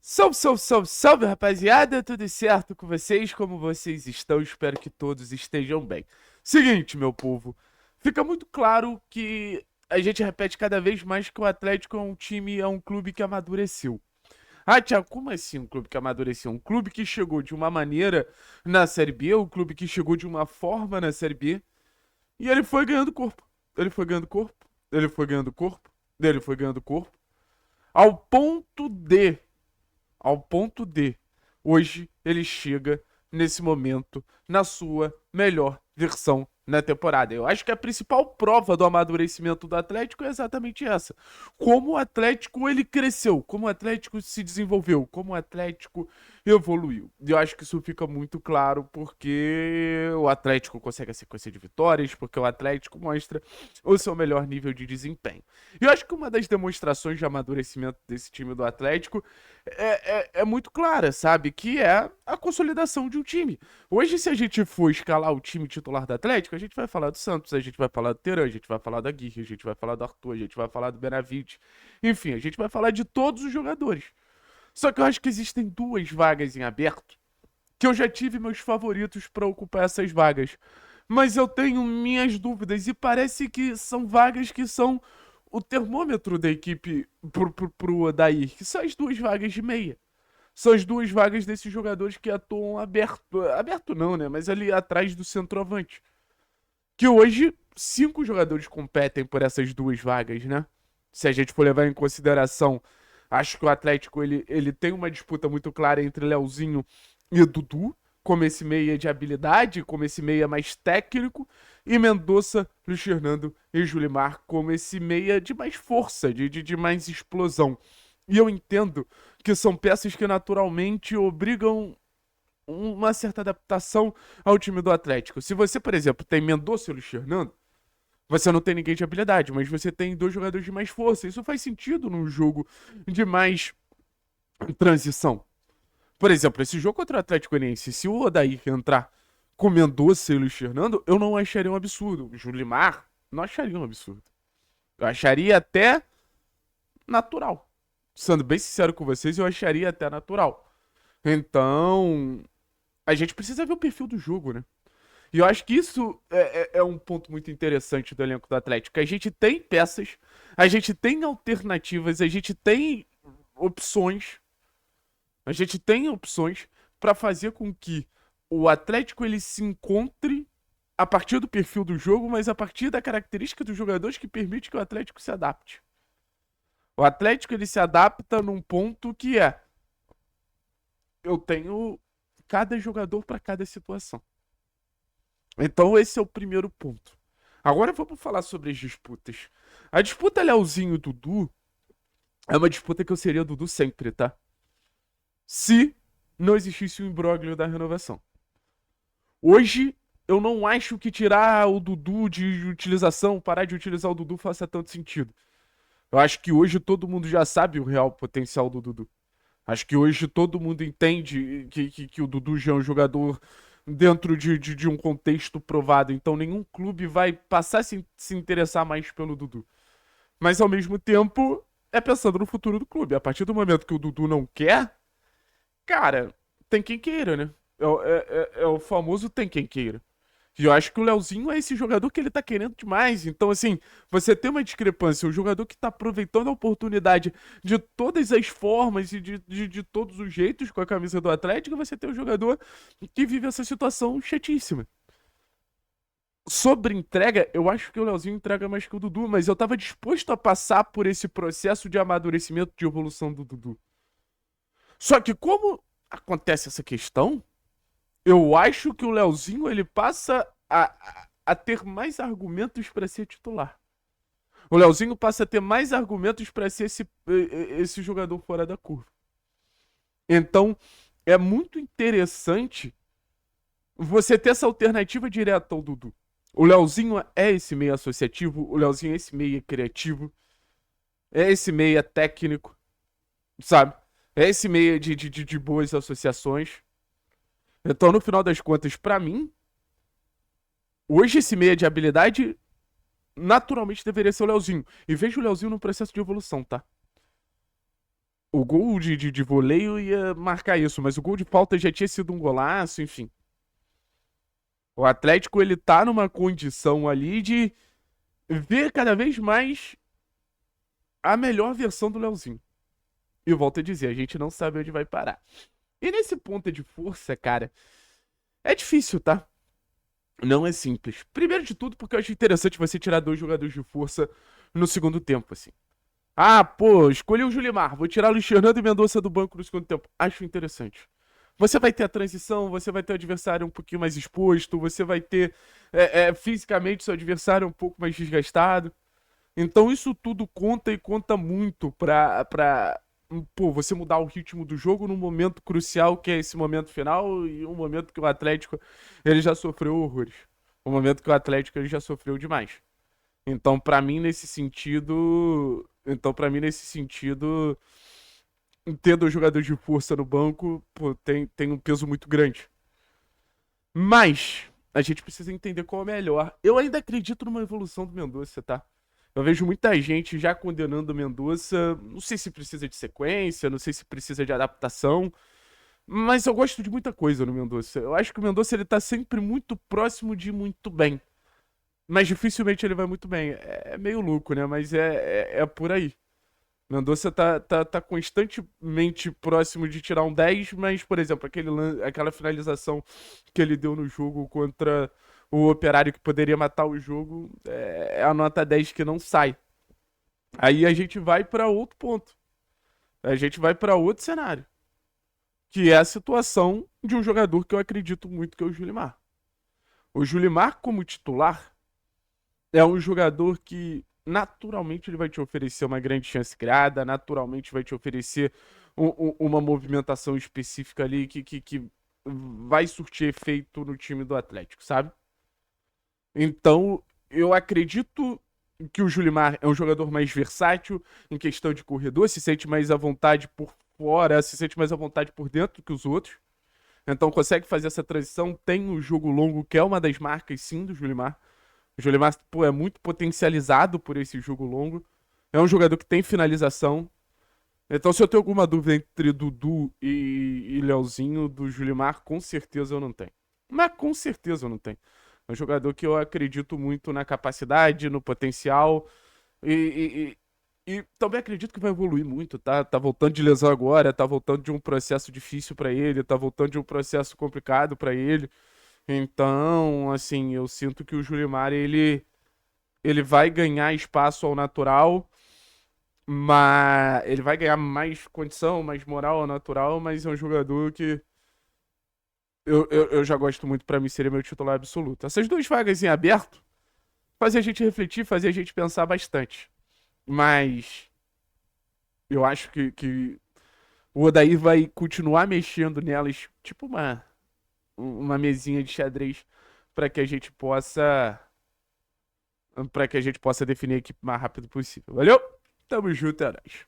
Salve, salve, salve, salve, rapaziada! Tudo certo com vocês? Como vocês estão? Espero que todos estejam bem. Seguinte, meu povo, fica muito claro que a gente repete cada vez mais que o Atlético é um time, é um clube que amadureceu. Ah, Thiago, como assim um clube que amadureceu? Um clube que chegou de uma maneira na Série B, um clube que chegou de uma forma na Série B, e ele foi ganhando corpo. Ele foi ganhando corpo, ele foi ganhando corpo, ele foi ganhando corpo, ao ponto de ao ponto de hoje ele chega nesse momento na sua melhor versão na temporada. Eu acho que a principal prova do amadurecimento do Atlético é exatamente essa. Como o Atlético ele cresceu, como o Atlético se desenvolveu, como o Atlético evoluiu. E eu acho que isso fica muito claro porque o Atlético consegue a sequência de vitórias, porque o Atlético mostra o seu melhor nível de desempenho. E eu acho que uma das demonstrações de amadurecimento desse time do Atlético é muito clara, sabe? Que é a consolidação de um time. Hoje, se a gente for escalar o time titular do Atlético, a gente vai falar do Santos, a gente vai falar do Teran, a gente vai falar da Aguirre, a gente vai falar do Arthur, a gente vai falar do Benavides. Enfim, a gente vai falar de todos os jogadores. Só que eu acho que existem duas vagas em aberto que eu já tive meus favoritos para ocupar essas vagas. Mas eu tenho minhas dúvidas e parece que são vagas que são o termômetro da equipe pro Odair, que são as duas vagas de meia. São as duas vagas desses jogadores que atuam aberto. Aberto não, né? Mas ali atrás do centroavante. Que hoje, cinco jogadores competem por essas duas vagas, né? Se a gente for levar em consideração, acho que o Atlético ele tem uma disputa muito clara entre Leozinho e Dudu, como esse meia de habilidade, como esse meia mais técnico, e Mendonça, Luiz Fernando e Julimar como esse meia de mais força, de mais explosão. E eu entendo que são peças que naturalmente obrigam uma certa adaptação ao time do Atlético. Se você, por exemplo, tem Mendonça e Luiz Fernando, você não tem ninguém de habilidade, mas você tem dois jogadores de mais força. Isso faz sentido num jogo de mais transição. Por exemplo, esse jogo contra o Atlético Goianiense, se o Odair entrar com Mendonça e Luiz Fernando, eu não acharia um absurdo. O Julimar, não acharia um absurdo. Eu acharia até natural. Sendo bem sincero com vocês, eu acharia até natural. Então, a gente precisa ver o perfil do jogo, né? E eu acho que isso é um ponto muito interessante do elenco do Atlético. A gente tem peças, a gente tem alternativas, a gente tem opções para fazer com que o Atlético ele se encontre a partir do perfil do jogo, mas a partir da característica dos jogadores que permite que o Atlético se adapte. O Atlético ele se adapta num ponto que é eu tenho cada jogador para cada situação. Então esse é o primeiro ponto. Agora vamos falar sobre as disputas. A disputa Leozinho e Dudu é uma disputa que eu seria Dudu sempre, tá? Se não existisse o imbróglio da renovação. Hoje, eu não acho que tirar o Dudu de utilização, parar de utilizar o Dudu faça tanto sentido. Eu acho que hoje todo mundo já sabe o real potencial do Dudu. Acho que hoje todo mundo entende que o Dudu já é um jogador dentro de um contexto provado. Então nenhum clube vai passar a se interessar mais pelo Dudu. Mas ao mesmo tempo, é pensando no futuro do clube. A partir do momento que o Dudu não quer, cara, tem quem queira, né? É o famoso tem quem queira. E eu acho que o Leozinho é esse jogador que ele tá querendo demais. Então, assim, você tem uma discrepância. O jogador que tá aproveitando a oportunidade de todas as formas e de todos os jeitos com a camisa do Atlético, você tem um jogador que vive essa situação chatíssima. Sobre entrega, eu acho que o Leozinho entrega mais que o Dudu, mas eu tava disposto a passar por esse processo de amadurecimento, de evolução do Dudu. Só que como acontece essa questão, eu acho que o Leozinho ele passa a ter mais argumentos para ser titular. O Leozinho passa a ter mais argumentos para ser esse jogador fora da curva. Então, é muito interessante você ter essa alternativa direta ao Dudu. O Leozinho é esse meio associativo, o Leozinho é esse meio criativo, é esse meio técnico, sabe? É esse meio de boas associações. Então, no final das contas, pra mim, hoje esse meia de habilidade naturalmente deveria ser o Leozinho. E vejo o Leozinho num processo de evolução, tá? O gol de voleio ia marcar isso, mas o gol de falta já tinha sido um golaço, enfim. O Atlético, ele tá numa condição ali de ver cada vez mais a melhor versão do Leozinho. E eu volto a dizer, a gente não sabe onde vai parar. E nesse ponto de força, cara, é difícil, tá? Não é simples. Primeiro de tudo, porque eu acho interessante você tirar 2 jogadores de força no segundo tempo, assim. Ah, pô, escolhi o Julimar, vou tirar o Luiz Fernando e Mendonça do banco no segundo tempo. Acho interessante. Você vai ter a transição, você vai ter o adversário um pouquinho mais exposto, você vai ter fisicamente seu adversário um pouco mais desgastado. Então isso tudo conta e conta muito pô, você mudar o ritmo do jogo num momento crucial que é esse momento final e um momento que o Atlético ele já sofreu horrores. Um momento que o Atlético ele já sofreu demais. Então, pra mim nesse sentido, ter 2 jogadores de força no banco, pô, tem um peso muito grande. Mas a gente precisa entender qual é o melhor. Eu ainda acredito numa evolução do Mendonça, tá? Eu vejo muita gente já condenando o Mendonça. Não sei se precisa de sequência, não sei se precisa de adaptação, mas eu gosto de muita coisa no Mendonça. Eu acho que o Mendonça ele tá sempre muito próximo de ir muito bem, mas dificilmente ele vai muito bem. É meio louco, né? Mas é por aí. Mendonça tá constantemente próximo de tirar um 10, mas, por exemplo, aquela finalização que ele deu no jogo contra o Operário que poderia matar o jogo, é a nota 10 que não sai. Aí a gente vai pra outro ponto. A gente vai pra outro cenário, que é a situação de um jogador que eu acredito muito que é o Julimar. O Julimar como titular é um jogador que naturalmente ele vai te oferecer uma grande chance criada, naturalmente vai te oferecer uma movimentação específica ali que vai surtir efeito no time do Atlético, sabe? Então, eu acredito que o Julimar é um jogador mais versátil em questão de corredor, se sente mais à vontade por fora, se sente mais à vontade por dentro que os outros. Então consegue fazer essa transição, tem o jogo longo, que é uma das marcas, sim, do Julimar. O Jolimar, pô, é muito potencializado por esse jogo longo. É um jogador que tem finalização. Então, se eu tenho alguma dúvida entre Dudu e Leozinho, do Julimar, com certeza eu não tenho. Mas com certeza eu não tenho. É um jogador que eu acredito muito na capacidade, no potencial. E também acredito que vai evoluir muito, tá? Tá voltando de lesão agora, tá voltando de um processo difícil pra ele, tá voltando de um processo complicado pra ele. Então, assim, eu sinto que o Julimar, ele vai ganhar espaço ao natural, mas ele vai ganhar mais condição, mais moral ao natural, mas é um jogador que eu já gosto muito, pra mim seria meu titular absoluto. Essas 2 vagas em aberto fazia a gente refletir, fazia a gente pensar bastante. Mas eu acho que o Odair vai continuar mexendo nelas, tipo uma mesinha de xadrez, pra que a gente possa para que a gente possa definir a equipe o mais rápido possível. Valeu? Tamo junto, é nóis.